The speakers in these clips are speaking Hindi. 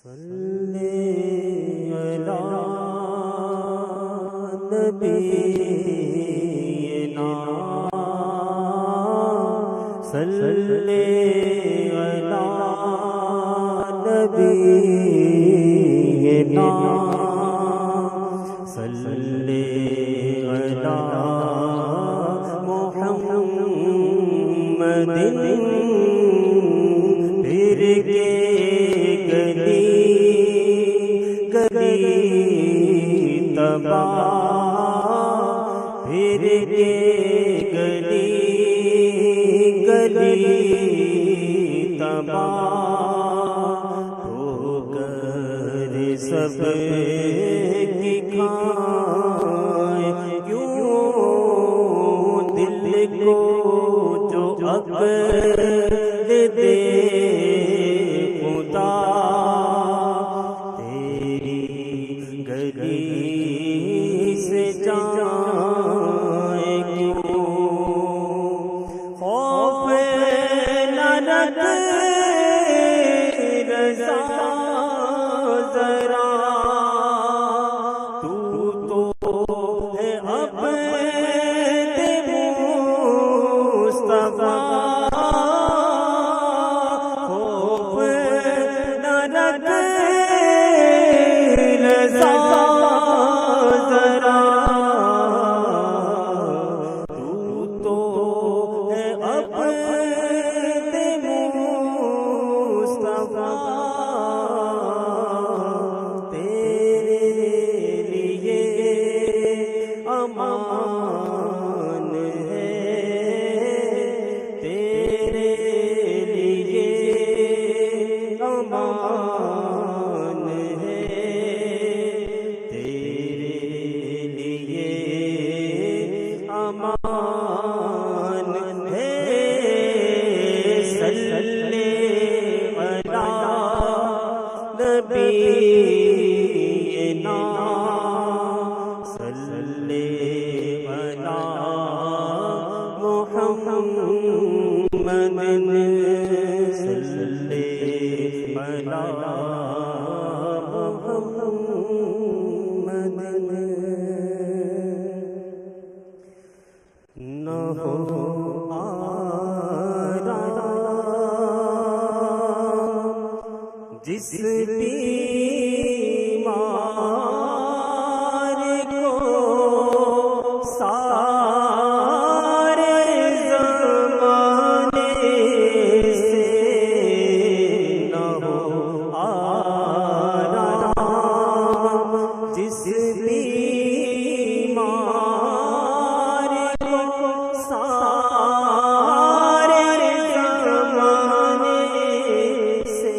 सल्ले अला नबीना सल्ले अला नबीना सल्ले अला मुहम्मदिन फिर के गली गली तबा फिर के गली गली तबा होकर सब की खाए क्यों दिल को जो अकल दे खुदा तेरी गली से जाए क्यों खौफ न रख रज़ा जरा तू तो है अपने मुस्तफा खौफ न रख रज़ा जरा तू तो है अपने मुस्तफा तेरे लिए अमान है तेरे लिए अमान है तेरे लिए अमान है सल्ले अला नबीना सल्ले अला मुहम्मदिन सल्ले अला मुहम्मदिन न हो आराम जिस बीमार को सारे ज़माने से न हो आराम जिस बीमार को सारे ज़माने से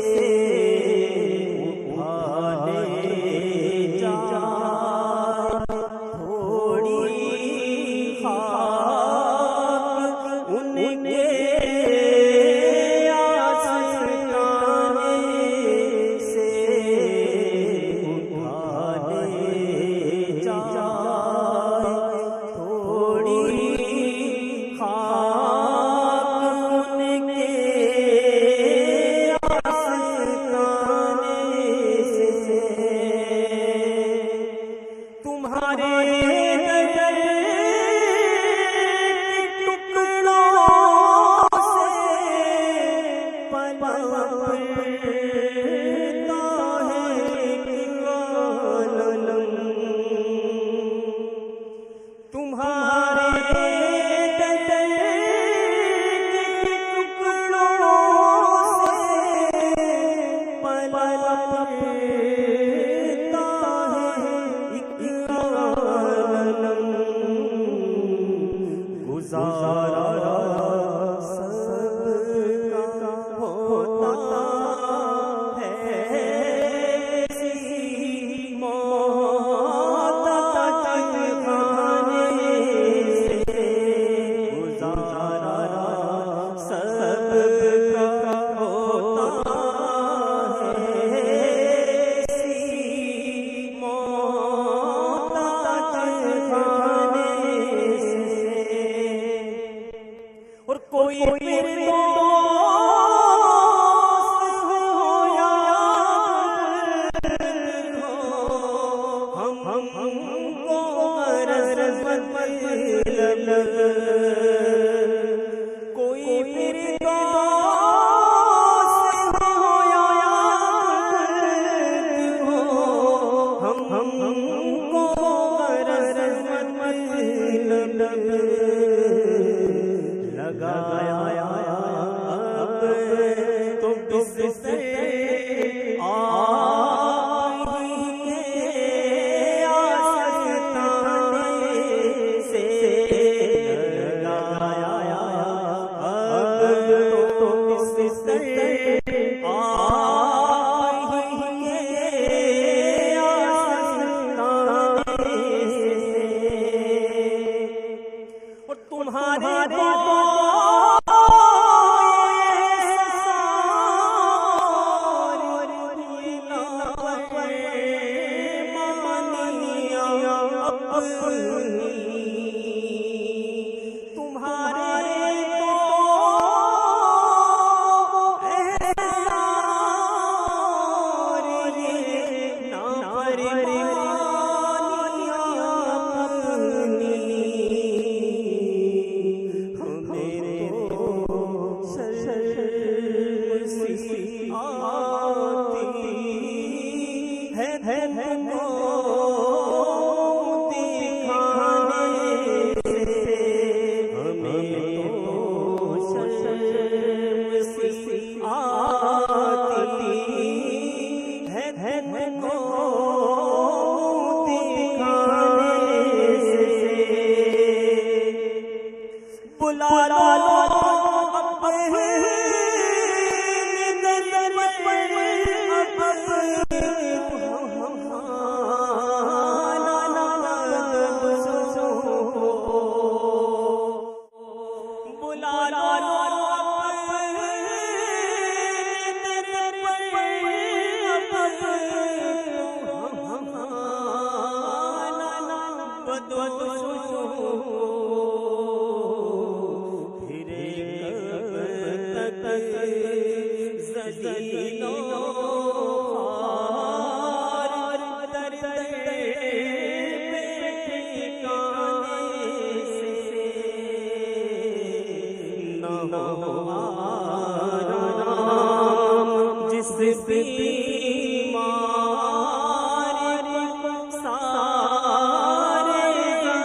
तुम्हारे बुला लो जिस बीमार सारे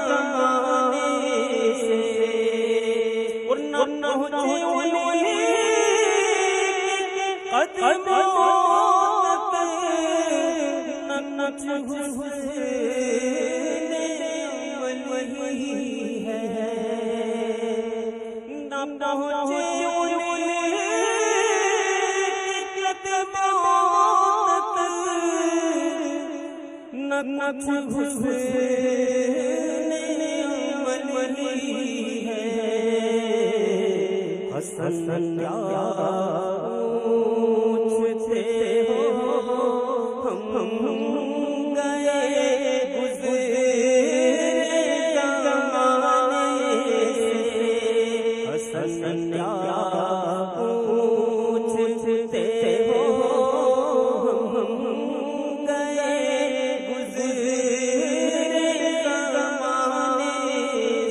ज़माने से और न पहुँचे कदमों तक न वही है न पहुँचे हसन क्या पूछते हो हम गए गुज़रे ज़माने से हसन क्या पूछते हो हम गए गुज़रे ज़माने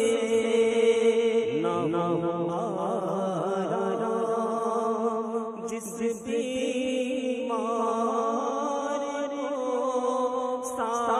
से ना जिस बीमार को